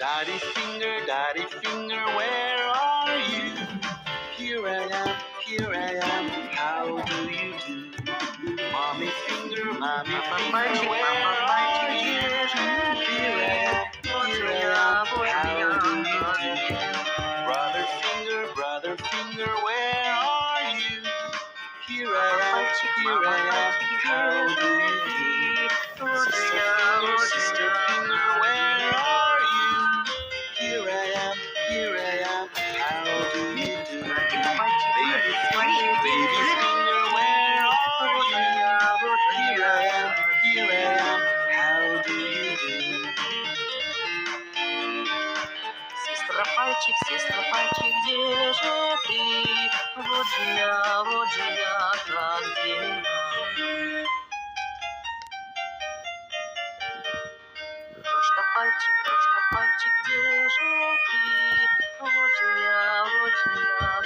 Daddy finger, where are you? Here I am, how do you do? Mommy finger, Мальчик, where папа, are мальчик, you? где же ты? Вот же я, How do you do? Brother finger, where are you? Here I am, how do you do? Sister finger, where are you? Here I am, how do you do? Baby finger, where are you? Here I am, how do you do? Сестра пальчик, где же ты? Вот же я, как дела. Крошка пальчик, где же ты? Вот же я,